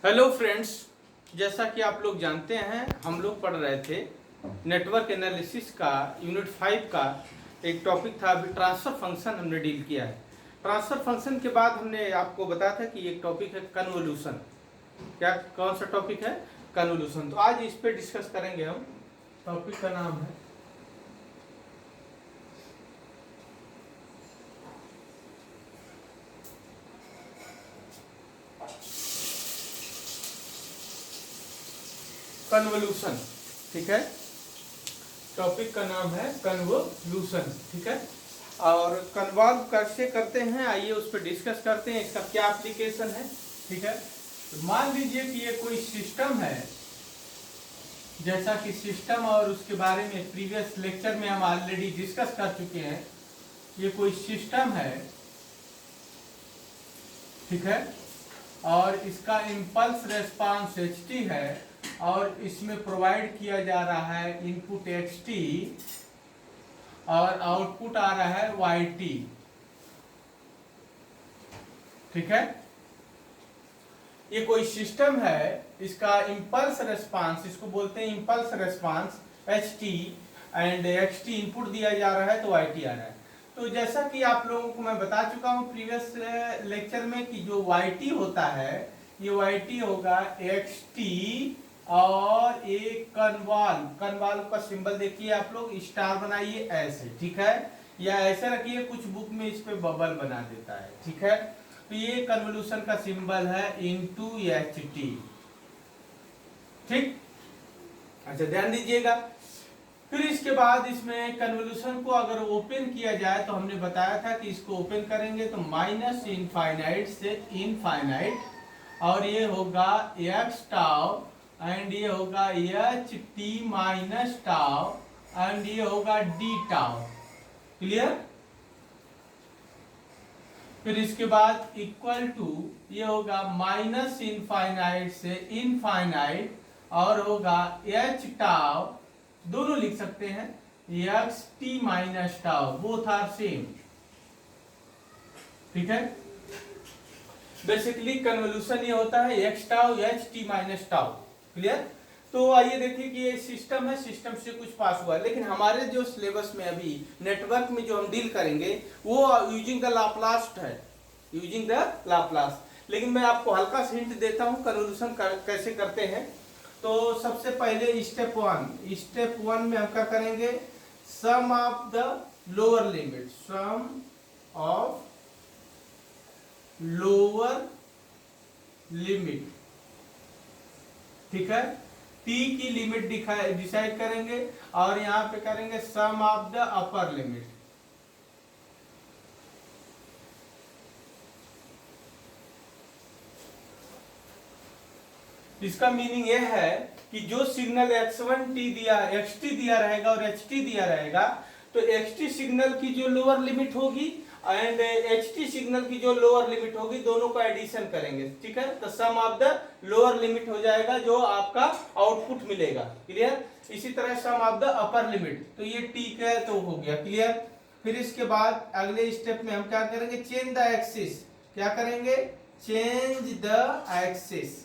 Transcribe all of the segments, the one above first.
Hello friends, जैसा कि आप लोग जानते हैं हम लोग पढ़ रहे थे नेटवर्क एनालिसिस का यूनिट 5 का एक टॉपिक था। अभी ट्रांसफर फंक्शन हमने डील किया है। ट्रांसफर फंक्शन के बाद हमने आपको बताया था कि एक टॉपिक है कन्वोल्यूशन। क्या कौन सा टॉपिक है? कन्वोल्यूशन। तो आज इस पे डिस्कस करेंगे हम। टॉपिक का नाम है कन्वोल्यूशन। ठीक है, टॉपिक का नाम है कन्वोल्यूशन। ठीक है, और कन्वॉल्व कैसे करते हैं आइए उस पर डिस्कस करते हैं। इसका क्या एप्लीकेशन है? ठीक है, तो मान लीजिए कि ये कोई सिस्टम है, जैसा कि सिस्टम और उसके बारे में प्रीवियस लेक्चर में हम ऑलरेडी डिस्कस कर चुके हैं। ये कोई सिस्टम है, ठीक है, और इसका इम्पल्स रेस्पॉन्स ht है और इसमें प्रोवाइड किया जा रहा है इनपुट xt और आउटपुट आ रहा है yt। ठीक है, ये कोई सिस्टम है, इसका इम्पल्स रेस्पॉन्स, इसको बोलते हैं impulse response ht and xt input दिया जा रहा है तो yt आ रहा है। तो जैसा कि आप लोगों को मैं बता चुका हूं प्रीवियस लेक्चर में कि जो yt होता है ये yt होगा xt और एक कन्वॉल्व का सिंबल देखिए, आप लोग स्टार बनाइए ऐसे, ठीक है, या ऐसे रखिए, कुछ बुक में इस पे बबल बना देता है। ठीक है, तो ये कन्वोल्यूशन का सिंबल है इनटू ht। ठीक, अच्छा ध्यान दीजिएगा। फिर इसके बाद इसमें कन्वोल्यूशन को अगर ओपन किया जाए तो हमने बताया था कि इसको ओपन करेंगे तो माइनस इनफाइनाइट से इनफाइनाइट, और ये होगा x टाउ एंड ये होगा ht माइनस टाउ एंड ये होगा d टाउ। क्लियर? फिर इसके बाद इक्वल टू ये होगा माइनस इनफाइनाइट से इनफाइनाइट और होगा h टाउ, दोनों लिख सकते हैं xt minus tau, both are same. ठीक है, बेसिकली कन्वोल्यूशन ये होता है x tau ht minus tau. Clear? तो आइए देखिए कि ये सिस्टम है, सिस्टम से कुछ पास हुआ है, लेकिन हमारे जो सिलेबस में अभी नेटवर्क में जो हम डील करेंगे वो यूजिंग द लाप्लास है, यूजिंग द लाप्लास। लेकिन मैं आपको हल्का सा हिंट देता हूं कन्वोल्यूशन कैसे करते हैं। तो सबसे पहले स्टेप वन में हम क्या करेंगे, sum of the lower limit, sum of lower limit. ठीक है, t की लिमिट डिसाइड करेंगे और यहां पे करेंगे sum of the upper limit. इसका मीनिंग यह है कि जो सिग्नल xt दिया रहेगा और ht दिया रहेगा, तो xt सिग्नल की जो लोअर लिमिट होगी एंड ht सिग्नल की जो लोअर लिमिट होगी, दोनों का एडिशन करेंगे। ठीक है, तो सम ऑफ द लोअर लिमिट हो जाएगा जो आपका आउटपुट मिलेगा। क्लियर? इसी तरह सम ऑफ द अपर लिमिट, तो ये t का तो हो गया। क्लियर? फिर इसके बाद अगले स्टेप में हम क्या करेंगे, चेंज द एक्सिस। क्या करेंगे? चेंज द एक्सिस,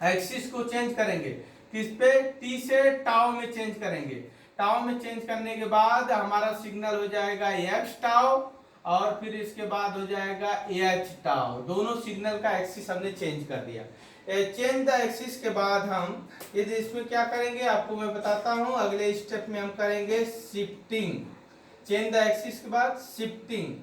एक्सिस को चेंज करेंगे। किस पे? t से टाउ में चेंज करेंगे। टाउ में चेंज करने के बाद हमारा सिग्नल हो जाएगा x टाउ और फिर इसके बाद हो जाएगा h टाउ। दोनों सिग्नल का एक्सिस हमने चेंज कर दिया। चेंज द एक्सिस के बाद हम इसमें क्या करेंगे आपको मैं बताता हूं। अगले स्टेप में हम करेंगे शिफ्टिंग। चेंज द एक्सिस के बाद शिफ्टिंग।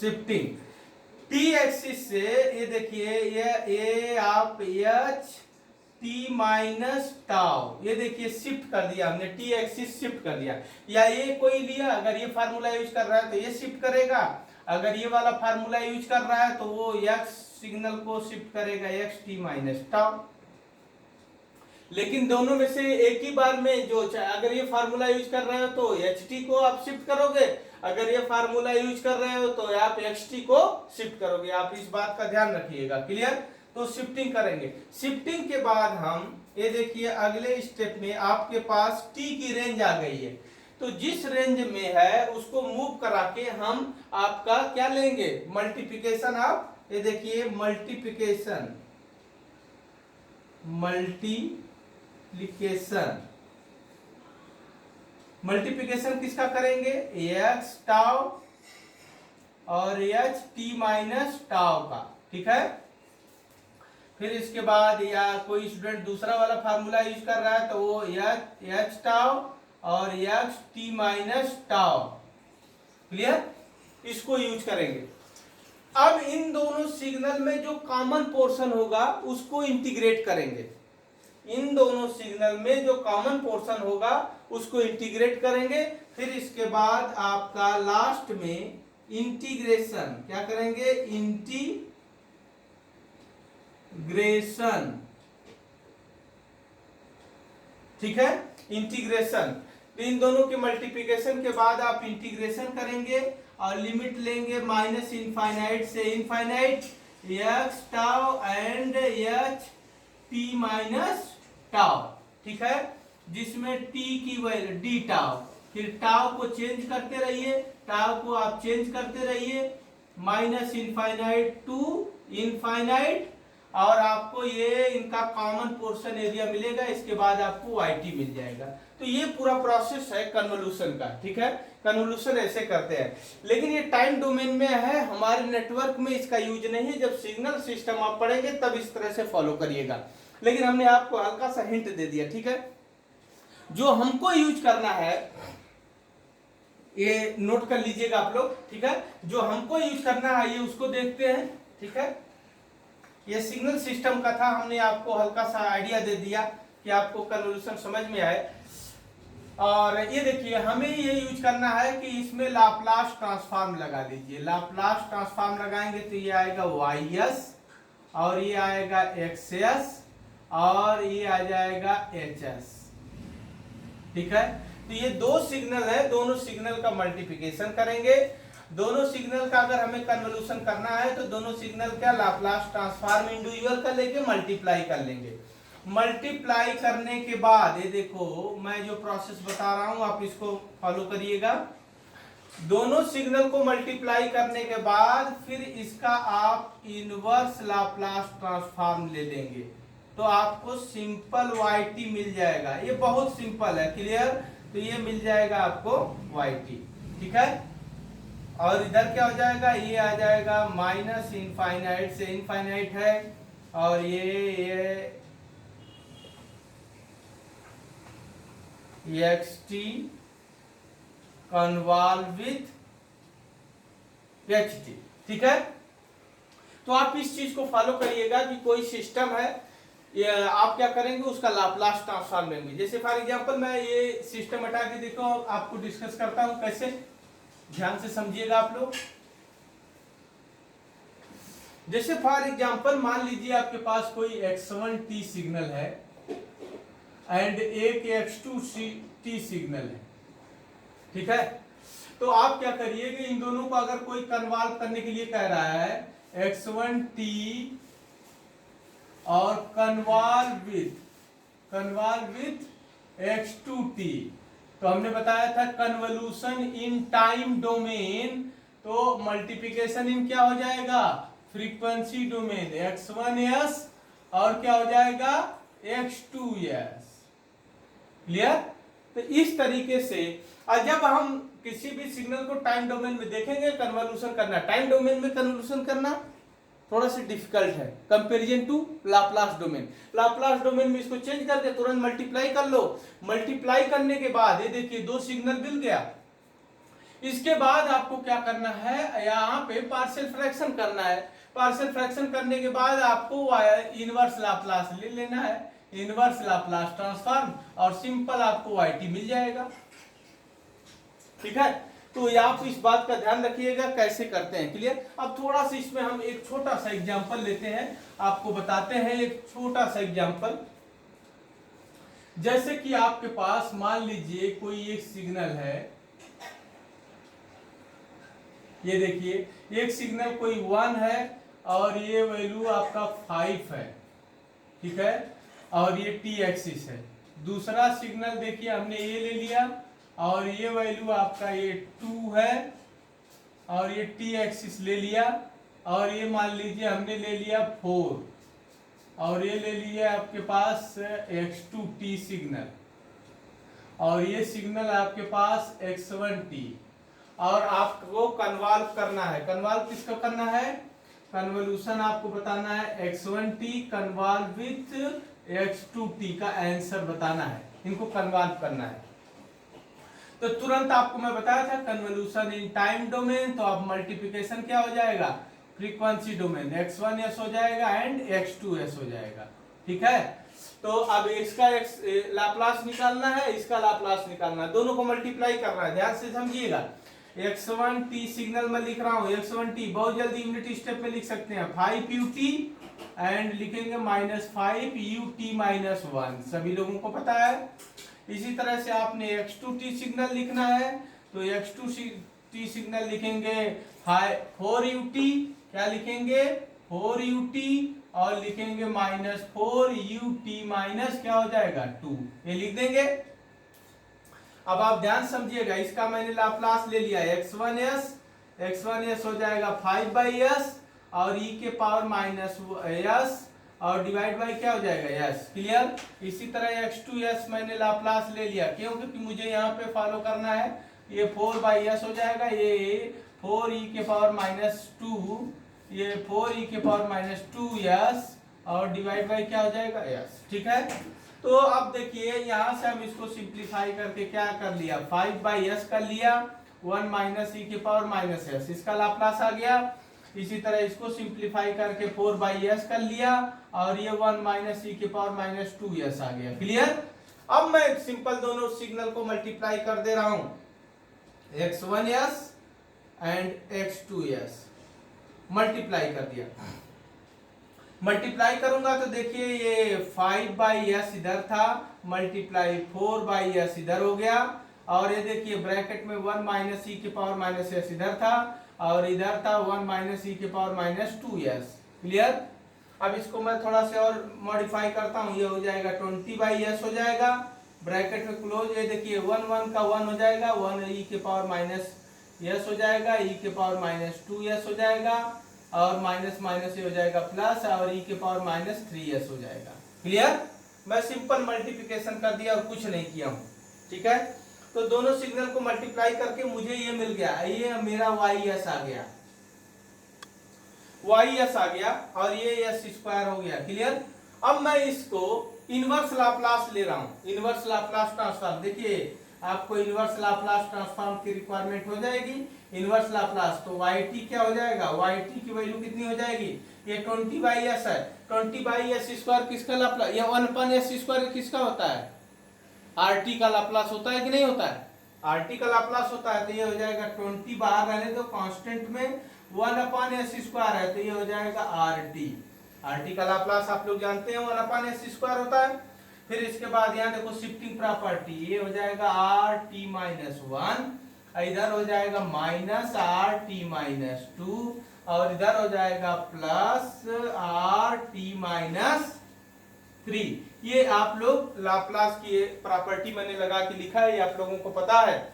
शिफ्टिंग t एक्सिस से ये देखिए ये आप ht माइनस टाउ, ये देखिए शिफ्ट कर दिया हमने, t एक्सिस शिफ्ट कर दिया। या ये कोई लिया, अगर ये फार्मूला यूज कर रहा है तो ये शिफ्ट करेगा, अगर ये वाला फार्मूला यूज कर रहा है तो वो x सिग्नल को शिफ्ट करेगा xt माइनस टाउ। लेकिन दोनों में से एक ही बार में जो, अगर ये फार्मूला यूज कर रहे हो तो ht को आप शिफ्ट करोगे, अगर ये फार्मूला यूज कर रहे हो तो आप xt को शिफ्ट करोगे। आप इस बात का ध्यान रखिएगा। क्लियर? तो शिफ्टिंग करेंगे। शिफ्टिंग के बाद हम ये देखिए अगले स्टेप में आपके पास t की रेंज आ गई है, तो जिस रेंज में है उसको मूव करा के हम आपका क्या लेंगे, मल्टीप्लिकेशन ऑफ, ये देखिए मल्टीप्लिकेशन मल्टीप्लिकेशन किसका करेंगे, एक्स टाउ और एच टी माइनस टाउ का, ठीक है। फिर इसके बाद या कोई स्टूडेंट दूसरा वाला फार्मूला यूज कर रहा है तो वो एच टाउ और x T minus tau, clear, इसको यूज करेंगे। अब इन दोनों सिग्नल में जो कॉमन पोर्शन होगा उसको इंटीग्रेट करेंगे, इन दोनों सिग्नल में जो कॉमन पोर्शन होगा उसको इंटीग्रेट करेंगे। फिर इसके बाद आपका लास्ट में इंटीग्रेशन क्या करेंगे, इंटीग्रेशन, ठीक है, इंटीग्रेशन। इन दोनों के मल्टीप्लिकेशन के बाद आप इंटीग्रेशन करेंगे और लिमिट लेंगे माइनस इनफाइनाइट से infinite, x tau and H T minus tau, ठीक है, जिसमें टी की वैल्यू डी टाउ, फिर टाउ को चेंज करते रहिए, टाउ को आप चेंज करते रहिए, माइनस इनफाइनाइट टू इनफाइनाइट, और आपको ये इनका कॉमन पोर्शन एरिया मिलेगा। इसके बाद आपको YT मिल जाएगा। तो ये पूरा प्रोसेस है कन्वोल्यूशन का, ठीक है, कन्वोल्यूशन ऐसे करते हैं। लेकिन ये टाइम डोमेन में है, हमारे नेटवर्क में इसका यूज नहीं है। जब सिग्नल सिस्टम आप पढ़ेंगे तब इस तरह से फॉलो करिएगा, लेकिन हमने आपको हल्का सा हिंट दे दिया, ठीक है। जो हमको यूज करना है ये नोट कर लीजिएगा आप लोग, ठीक है, जो हमको यूज करना है ये उसको देखते हैं, ठीक है। ये सिग्नल सिस्टम का था, हमने आपको हल्का सा आइडिया दे दिया कि आपको कन्वोल्यूशन समझ में आए। और ये देखिए हमें ये यूज करना है कि इसमें लाप्लास ट्रांसफॉर्म लगा दीजिए। लाप्लास ट्रांसफॉर्म लगाएंगे तो ये आएगा YS और ये आएगा XS और ये आ जाएगा HS, ठीक है। तो ये दो सिग्नल है, दोनों सिग्नल का मल्टीप्लिकेशन करेंगे। दोनों सिग्नल का अगर हमें कन्वोल्यूशन करना है तो दोनों सिग्नल का लाप्लास ट्रांसफॉर्म इंडिविजुअल का लेके मल्टीप्लाई कर लेंगे। मल्टीप्लाई करने के बाद ये देखो मैं जो प्रोसेस बता रहा हूं आप इसको फॉलो करिएगा। दोनों सिग्नल को मल्टीप्लाई करने के बाद फिर इसका आप इनवर्स लाप्लास ट्रांसफॉर्म ले लेंगे तो आपको सिंपल YT मिल जाएगा। ये बहुत सिंपल है, क्लियर। तो ये मिल जाएगा आपको YT, ठीक है। और इधर क्या हो जाएगा, ये आ जाएगा माइनस इनफाइनाइट से इनफाइनाइट है और ये XT कन्वॉल्व विथ HT, ठीक है। तो आप इस चीज को फॉलो करिएगा कि कोई सिस्टम है, ये आप क्या करेंगे उसका लाप्लास ट्रांसफॉर्म लेंगे। जैसे फॉर एग्जांपल मैं ये सिस्टम हटा के देखो आपको डिस्कस करता हूं कैसे, ध्यान से समझिएगा आप लोग। जैसे फॉर एग्जांपल मान लीजिए आपके पास कोई X1T सिग्नल है एंड एक X2T सिग्नल है, ठीक है। तो आप क्या करिएगा, इन दोनों को अगर कोई कन्वॉल्व करने के लिए कह रहा है X1T और कन्वॉल्व विथ X2T, तो हमने बताया था कन्वोल्यूशन इन टाइम डोमेन, तो मल्टीप्लिकेशन इन क्या हो जाएगा, फ्रीक्वेंसी डोमेन X1S और क्या हो जाएगा X2S, क्लियर। तो इस तरीके से और जब हम किसी भी सिग्नल को टाइम डोमेन में देखेंगे कन्वोल्यूशन करना, टाइम डोमेन में कन्वोल्यूशन करना थोड़ा सा डिफिकल्ट है comparison to Laplace domain. Laplace domain में इसको चेंज करके तुरंत मल्टीप्लाई कर लो। मल्टीप्लाई करने के बाद ये देखिए दो सिग्नल मिल गया। इसके बाद आपको क्या करना है, यहाँ पे पार्शियल फ्रैक्शन करना है। पार्शियल फ्रैक्शन करने के बाद आपको इनवर्स लाप्लास ले लेना है, इनवर्स लाप्लास ट्रांसफॉर्म, और सिंपल आपको YT मिल जाएगा, ठीक है। तो आप इस बात का ध्यान रखिएगा कैसे करते हैं, क्लियर। अब थोड़ा सा इसमें हम एक छोटा सा एग्जांपल लेते हैं, आपको बताते हैं एक छोटा सा एग्जांपल। जैसे कि आपके पास मान लीजिए कोई एक सिग्नल है, ये देखिए एक सिग्नल कोई 1 है और ये वैल्यू आपका 5 है, ठीक है, और ये T एक्सिस है। दूसरा सिग्नल देखिए हमने ये ले लिया और ये वैल्यू आपका ये 2 है, और ये टी एक्सिस ले लिया, और ये मान लीजिए हमने ले लिया 4, और ये ले लिया आपके पास x2t सिग्नल, और ये सिग्नल आपके पास x1t, और आपको कन्वॉल्व करना है। कन्वॉल्व किसका करना है? कन्वोल्यूशन आपको बताना है x1t कन्वॉल्व विथ x2t का आंसर बताना है, इनको कन्वॉल्व करना है। तो तुरंत आपको मैं बताया था कन्वोल्यूशन इन टाइम डोमेन, तो अब मल्टीप्लिकेशन क्या हो जाएगा? फ्रीक्वेंसी डोमेन, x1s हो जाएगा एंड x2s हो जाएगा। ठीक है, तो अब इसका लाप्लास निकालना है, इसका लाप्लास निकालना है, दोनों को मल्टीप्लाई करना है। ध्यान से समझिएगा, x1t सिग्नल में लिख रहा हूं, x1t बहुत जल्दी यूनिट स्टेप में लिख सकते हैं, 5ut एंड लिखेंगे -5ut-1, सभी लोगों को पता है। इसी तरह से आपने x2t सिग्नल लिखना है, तो x2t सिग्नल लिखेंगे 4ut, क्या लिखेंगे? 4ut, और लिखेंगे -4ut- क्या हो जाएगा? 2, ये लिख देंगे। अब आप ध्यान समझिएगा, इसका मैंने लाप्लास ले लिया x1s हो जाएगा 5/s, और e के पावर -s, और डिवाइड बाय क्या हो जाएगा? s। क्लियर? इसी तरह x2s मैंने लाप्लास ले लिया, क्यों? क्योंकि मुझे यहाँ पे फॉलो करना है, ये 4/s हो जाएगा, ये 4e के पावर -2, ये 4e के पावर -2s, और डिवाइड बाय क्या हो जाएगा? s। ठीक है, तो अब देखिए यहां से हम इसको सिंप्लीफाई करके क्या कर लिया? 5/s कर लिया, 1 - e के पावर -s, इसका लाप्लास आ गया। इसी तरह इसको सिंप्लीफाई करके 4/s कर लिया, और ये 1 - e के पावर -2s आ गया। क्लियर? अब मैं सिंपल दोनों सिग्नल को मल्टीप्लाई कर दे रहा हूं, x1s एंड x2s, मल्टीप्लाई कर दिया। मल्टीप्लाई करूंगा तो देखिए ये 5/s इधर था, मल्टीप्लाई 4/s इधर हो गया, और ये देखिए ब्रैकेट में 1 - e के पावर -s इधर था, और इधर था 1 - e के पावर -2s। क्लियर? अब इसको मैं थोड़ा से और मॉडिफाई करता हूं, ये हो जाएगा 20/s हो जाएगा, ब्रैकेट में क्लोज, ये देखिए 1 का 1 हो जाएगा, 1 e के पावर -s हो जाएगा, e के पावर -2s हो जाएगा, और माइनस माइनस ये हो जाएगा प्लस, और e के पावर -3s हो जाएगा। क्लियर? मैं सिंपल मल्टीप्लिकेशन कर दिया और कुछ नहीं किया हूं। ठीक है, तो दोनों सिग्नल को मल्टीप्लाई करके मुझे ये मिल गया, ये मेरा y(s) आ गया, y(s) आ गया, और ये s² हो गया। क्लियर? अब मैं इसको इनवर्स लाप्लास ले रहा हूं, इनवर्स लाप्लास ट्रांसफॉर्म। देखिए आपको इनवर्स लाप्लास ट्रांसफॉर्म की रिक्वायरमेंट हो जाएगी, इनवर्स लाप्लास, तो yt क्या हो जाएगा? yt की वैल्यू कितनी हो जाएगी? ये 20/s है, 20/s² किसका लाप्लास? ये 1/s² किसका होता है? rt का लाप्लास होता है कि नहीं होता है? rt का लाप्लास होता है, तो ये हो जाएगा 20, बाहर रहने दो कांस्टेंट में, 1/s² है, तो ये हो जाएगा rt। rt का लाप्लास आप लोग जानते हैं 1/s² होता है। फिर इसके बाद यहाँ देखो शिफ्टिंग प्रॉपर्टी, ये हो जाएगा rt-1, इधर हो जाएगा -rt-2, और इधर हो जाएगा प्लस rt-3। ये आप लोग लाप्लास की प्रॉपर्टी मैंने लगा के लिखा है, ये आप लोगों को पता है।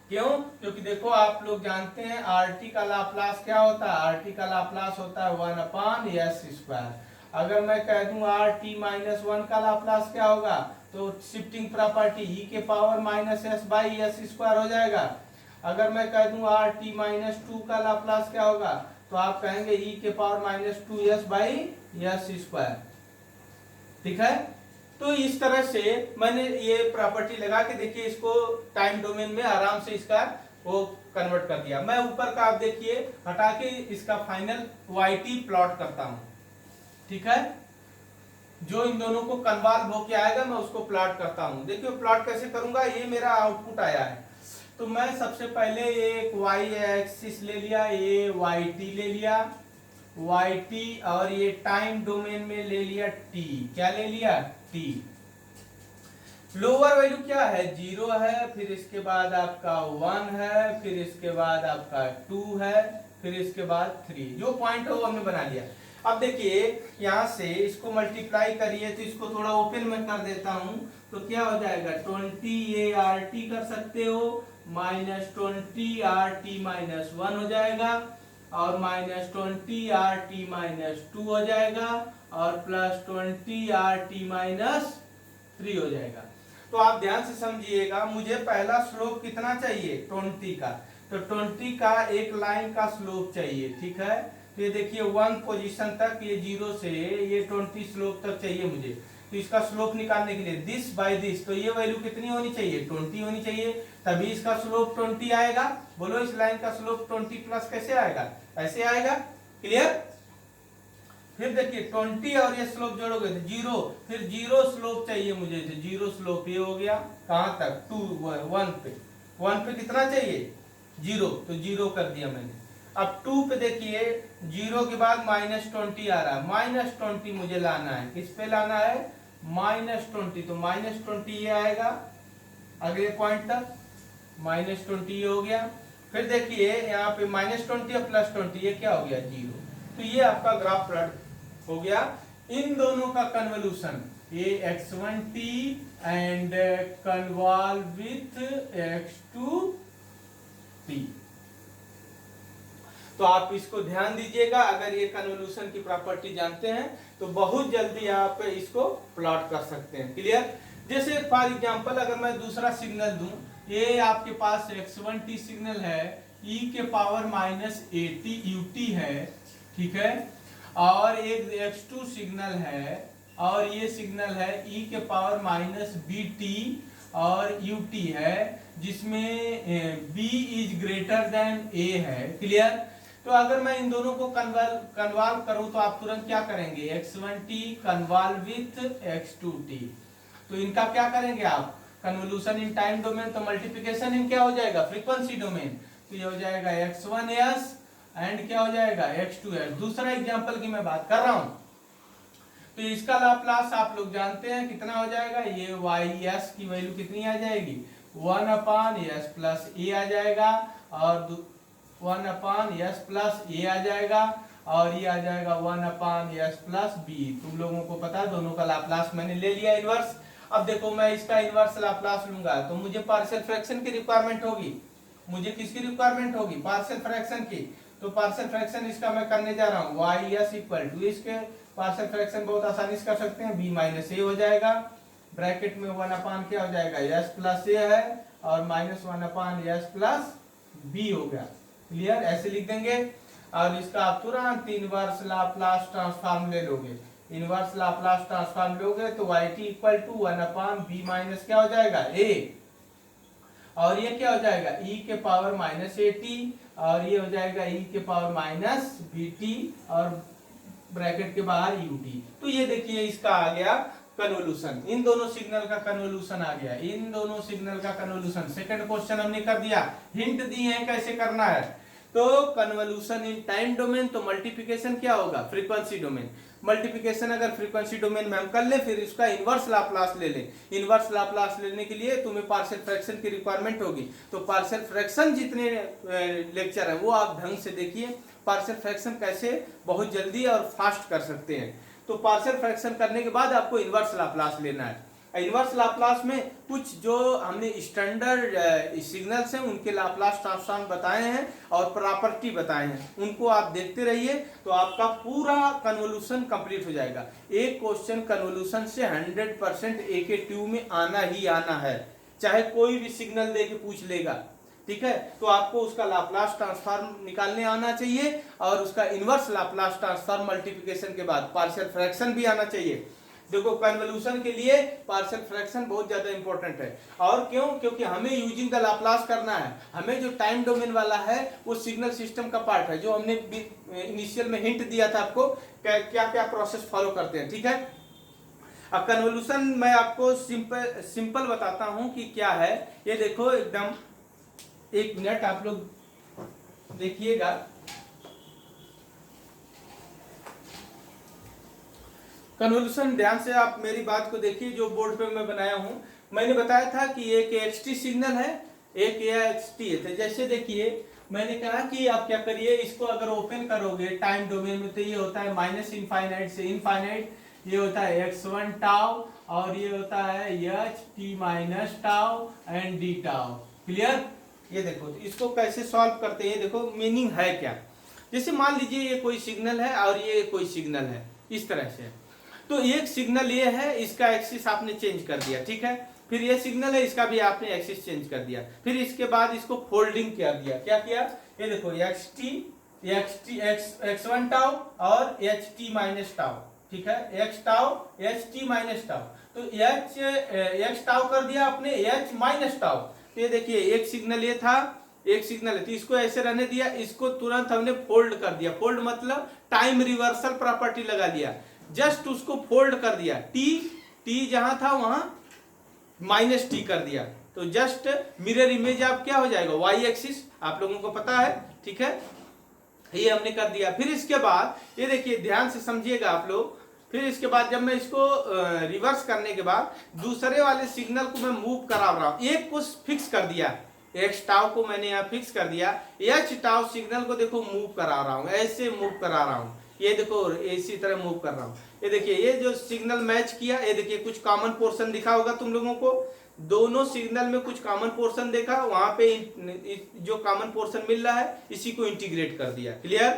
क्यों? क्योंकि देखो आप लोग जानते हैं rt का लाप्लास क्या होता है? rt का लाप्लास होता है 1/s²। अगर मैं कह दूं rt-1 का लाप्लास क्या होगा, तो शिफ्टिंग प्रॉपर्टी e के पावर -s/s² हो जाएगा। अगर मैं कह दूं rt-2 का लाप्लास क्या होगा, तो आप कहेंगे e के पावर -2s/s²। ठीक है, तो इस तरह से मैंने ये प्रॉपर्टी लगा के देखिए इसको टाइम डोमेन में आराम से इसका वो कन्वर्ट कर दिया। मैं ऊपर का आप देखिए हटा के इसका फाइनल yt प्लॉट करता हूं। ठीक है, जो इन दोनों को कन्वॉल्व होके आएगा मैं उसको प्लॉट करता हूं। देखिए प्लॉट कैसे करूंगा, ये मेरा आउटपुट आया है, तो मैं सबसे पहले एक y एक्सिस ले लिया, ये yt ले लिया, yt, और ये टाइम डोमेन में ले लिया t। क्या ले लिया? t। लोअर वैल्यू क्या है? 0 है, फिर इसके बाद आपका 1 है, फिर इसके बाद आपका 2 है, फिर इसके बाद 3। जो पॉइंट हो वो हमने बना लिया। अब देखिए यहां से इसको मल्टीप्लाई करिए, तो इसको थोड़ा ओपन में कर देता हूं, तो क्या हो जाएगा 20 ART कर सकते हो, -20 RT-1 हो जाएगा, और -20 RT-2 हो जाएगा, और +20 RT-3 हो जाएगा। तो आप ध्यान से समझिएगा, मुझे पहला स्लोप कितना चाहिए 20 का, तो 20 का एक लाइन का स्लोप चाहिए, ठीक है। तो ये देखिए 1 पोजीशन तक, ये 0 से ये 20 स्लोप तक चाहिए मुझे। तो इसका स्लोप निकालने के लिए दिस बाय दिस, तो ये वैल्यू कितनी होनी चाहिए 20 होनी चाहिए, तभी इसका स्लोप 20 आएगा। बोलो इस लाइन का स्लोप 20 प्लस कैसे आएगा, ऐसे आएगा। क्लियर। फिर देखिए 20 और ये स्लोप जोड़ोगे तो 0, फिर 0 स्लोप चाहिए मुझे, तो 0 स्लोप ये हो गया कहां तक 1 पे, 1 पे कितना चाहिए 0, तो 0 कर दिया मैंने। अब 2 पे देखिए 0 के बाद -20 आ रहा है, -20 मुझे लाना है, किस पे लाना है -20, तो -20 ये आएगा अगले पॉइंट तक, -20 ये हो गया। फिर देखिए यहाँ पे -20 और +20 ये क्या हो गया 0, तो ये आपका ग्राफ प्लॉट हो गया इन दोनों का कन्वोल्यूशन, ये x1t and convolve with x2t। तो आप इसको ध्यान दीजिएगा, अगर ये कन्वोल्यूशन की प्रॉपर्टी जानते हैं तो बहुत जल्दी आप इसको प्लॉट कर सकते हैं। क्लियर। जैसे फॉर एग्जांपल अगर मैं दूसरा सिग्नल दूं, ये आपके पास x1t सिग्नल है, e के पावर -80 ut है, ठीक है, और एक x2 सिग्नल है, और ये सिग्नल है e के पावर -bt और ut है, जिसमें b is greater than a है। क्लियर। तो अगर मैं इन दोनों को कन्वॉल्व करूं तो आप तुरंत क्या करेंगे, x1t कन्वॉल्व विथ x2t, तो इनका क्या करेंगे आप कन्वोल्यूशन इन टाइम डोमेन, तो मल्टीप्लिकेशन इन क्या हो जाएगा फ्रीक्वेंसी डोमेन, तो ये हो जाएगा x1s एंड क्या हो जाएगा x2s। दूसरा एग्जांपल की मैं बात कर रहा हूं, तो इसका लाप्लास आप लोग जानते हैं कितना हो जाएगा, ये ys की वैल्यू कितनी आ जाएगी 1/s प्लस a आ जाएगा, और 1/s प्लस a आ जाएगा, और ये आ जाएगा 1/s प्लस b। तुम लोगों को पता है दोनों का लाप्लास मैंने ले लिया इनवर्स। अब देखो मैं इसका इनवर्स लाप्लास लूंगा तो मुझे पार्शियल फ्रैक्शन की रिक्वायरमेंट होगी, मुझे किसकी रिक्वायरमेंट होगी पार्शियल फ्रैक्शन की। तो पार्शियल फ्रैक्शन इसका मैं करने जा रहा हूँ ys इक्वल टू, इसके पार्शियल फ्रैक्शन बहुत आसानी से कर सकते हैं, b माइनस ए हो जाएगा, ब्रैकेट में 1 क्या हो जाएगा s प्लस ए है, और -1/s प्लस b हो गया। क्लियर। ऐसे लिख देंगे, और इसका आप तुरंत इनवर्स लाप्लास ट्रांसफॉर्म ले लोगे, इनवर्स लाप्लास ट्रांसफॉर्म लोगे तो yt equal to 1/b minus क्या हो जाएगा a, और ये क्या हो जाएगा e के पावर -80, और ये हो जाएगा e के पावर -bt, और ब्रैकेट के बाहर ut। तो ये देखिए इसका आ गया कन्वोल्यूशन, इन दोनों सिग्नल का कन्वोल्यूशन आ गया, इन दोनों सिग्नल का कन्वोल्यूशन। सेकंड क्वेश्चन हमने कर दिया, हिंट दी है कैसे करना है। तो कन्वोल्यूशन इन टाइम डोमेन, तो मल्टीप्लिकेशन क्या होगा फ्रीक्वेंसी डोमेन, मल्टीप्लिकेशन अगर फ्रीक्वेंसी डोमेन में हम कर ले, फिर इसका इनवर्स लाप्लास ले ले। इनवर्स लाप्लास लेने के लिए तुम्हें पार्शियल फ्रैक्शन की रिक्वायरमेंट होगी, तो पार्शियल फ्रैक्शन जितने लेक्चर है वो आप ढंग से देखिए, पार्शियल फ्रैक्शन कैसे बहुत जल्दी और फास्ट कर सकते हैं। तो पार्शियल फ्रैक्शन करने के बाद आपको इनवर्स लाप्लास लेना है। इनवर्स लाप्लास में कुछ जो हमने स्टैंडर्ड सिग्नल्स हैं उनके लाप्लास ट्रांसफॉर्म बताए हैं और प्रॉपर्टी बताए हैं, उनको आप देखते रहिए तो आपका पूरा कन्वोल्यूशन कंप्लीट हो जाएगा। एक क्वेश्चन कन्वोल्यूशन से 100% एक ट्यूब में आना ही आना है, चाहे कोई भी सिग्नल दे के पूछ लेगा, ठीक है। तो आपको उसका लाप्लास ट्रांसफॉर्म निकालने आना चाहिए, और उसका इनवर्स लाप्लास ट्रांसफॉर्म मल्टीप्लिकेशन के बाद पार्शियल फ्रैक्शन भी आना चाहिए। देखो कन्वोल्यूशन के लिए पार्शियल फ्रैक्शन बहुत ज्यादा इंपॉर्टेंट है, और क्यों, क्योंकि हमें यूजिंग द लाप्लास करना है, हमें जो टाइम डोमेन वाला है वो सिग्नल सिस्टम का पार्ट है, जो हमने इनिशियल में हिंट दिया था आपको क्या क्या प्रोसेस फॉलो करते हैं, ठीक है। अब कन्वोल्यूशन मैं आपको सिंपल बताता हूं कि क्या है। ये देखो एकदम, एक मिनट आप लोग देखिएगा, कन्वोल्यूशन ध्यान से आप मेरी बात को देखिए, जो बोर्ड पे मैं बनाया हूं। मैंने बताया था कि एक xt सिग्नल है, एक xt है। तो जैसे देखिए मैंने कहा कि आप क्या करिए, इसको अगर ओपन करोगे टाइम डोमेन में तो ये होता है -इनफाइनाइट से इनफाइनाइट, ये होता है x1 टाउ, और ये होता है H T minus tau and D tau. Clear? ये देखो तो इसको कैसे सॉल्व करते हैं, देखो मीनिंग है क्या। जैसे मान लीजिए ये कोई सिग्नल है और ये कोई सिग्नल है, इस तरह से। तो एक सिग्नल ये है, इसका एक्सिस आपने चेंज कर दिया, ठीक है। फिर ये सिग्नल है, इसका भी आपने एक्सिस चेंज कर दिया। फिर इसके बाद इसको फोल्डिंग कर दिया। क्या किया? ये देखो x1 टाउ और ht माइनस टाउ, ठीक है। x tau ht minus tau, तो x टाउ कर दिया आपने h माइनस टाउ। तो ये देखिए एक सिग्नल ये था, एक सिग्नल है, तो इसको ऐसे रहने दिया, इसको तुरंत हमने फोल्ड कर दिया। फोल्ड मतलब टाइम रिवर्सल प्रॉपर्टी लगा दिया, जस्ट उसको फोल्ड कर दिया। टी जहां था वहां माइनस टी कर दिया, तो जस्ट मिरर इमेज आप क्या हो जाएगा, वाई एक्सिस, आप लोगों को पता है, ठीक है। ये हमने कर दिया। फिर इसके बाद ये देखिए ध्यान से समझिएगा आप लोग। फिर इसके बाद जब मैं इसको रिवर्स करने के बाद दूसरे वाले सिग्नल को मैं मूव करा रहा हूं, एक को फिक्स कर दिया, एक्स टाउ को मैंने यहाँ फिक्स कर दिया, एच टाउ सिग्नल को देखो मूव करा रहा हूं, ऐसे मूव करा रहा हूं, ये देखो इसी तरह मूव कर रहा हूं। ये देखिए ये जो सिग्नल मैच किया, ये देखिए कुछ कॉमन पोर्शन दिखा होगा तुम लोगों को, दोनों सिग्नल में कुछ कॉमन पोर्शन देखा, वहां पे जो कॉमन पोर्शन मिल रहा है इसी को इंटीग्रेट कर दिया। क्लियर?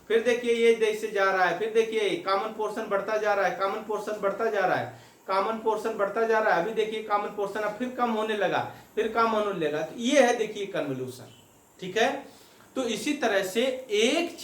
फिर देखिए ये जैसे जा रहा है, फिर देखिए कॉमन पोर्शन बढ़ता जा रहा है, कॉमन पोर्शन बढ़ता जा रहा है, कॉमन पोर्शन बढ़ता जा रहा है। अभी देखिए कॉमन पोर्शन अब फिर कम होने लगा, फिर कम होने लगा। तो ये है देखिए कन्वोल्यूशन, ठीक है। तो इसी तरह से एक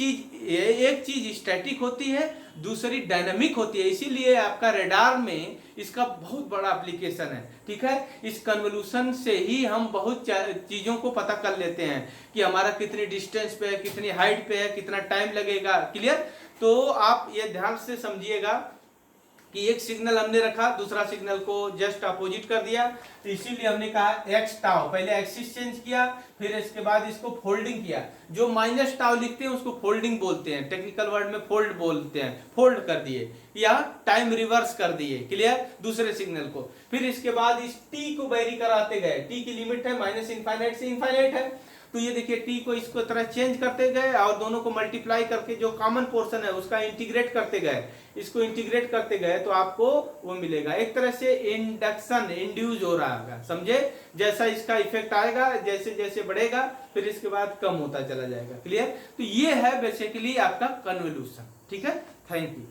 चीज स्टैटिक होती है, दूसरी डायनामिक होती है। इसीलिए आपका रडार में इसका बहुत बड़ा एप्लीकेशन है, ठीक है। इस कन्वोल्यूशन से ही हम बहुत चीजों को पता कर लेते हैं कि हमारा कितनी डिस्टेंस पे है, कितनी हाइट पे है, कितना टाइम लगेगा। क्लियर? तो आप ये ध्यान से समझिएगा कि एक सिग्नल हमने रखा, दूसरा सिग्नल को जस्ट अपोजिट कर दिया, तो इसीलिए हमने कहा एक्स टाउ, पहले एक्सिस चेंज किया, फिर इसके बाद इसको फोल्डिंग किया। जो माइनस टाउ लिखते हैं उसको फोल्डिंग बोलते हैं, टेक्निकल वर्ड में फोल्ड बोलते हैं, फोल्ड कर दिए या टाइम रिवर्स कर दिए। क्लियर? दूसरे सिग्नल को। फिर इसके बाद इस टी को वेरी कराते गए, टी की लिमिट है माइनस इनफाइनाइट से इनफाइनाइट है, तो ये देखिए टी को इसको तरह चेंज करते गए और दोनों को मल्टीप्लाई करके जो कॉमन पोर्शन है उसका इंटीग्रेट करते गए, इसको इंटीग्रेट करते गए तो आपको वो मिलेगा। एक तरह से इंडक्शन इंड्यूस हो रहा होगा, समझे? जैसा इसका इफेक्ट आएगा, जैसे जैसे बढ़ेगा फिर इसके बाद कम होता चला जाएगा। क्लियर? तो ये है बेसिकली आपका कन्वोल्यूशन, ठीक है। Thank you.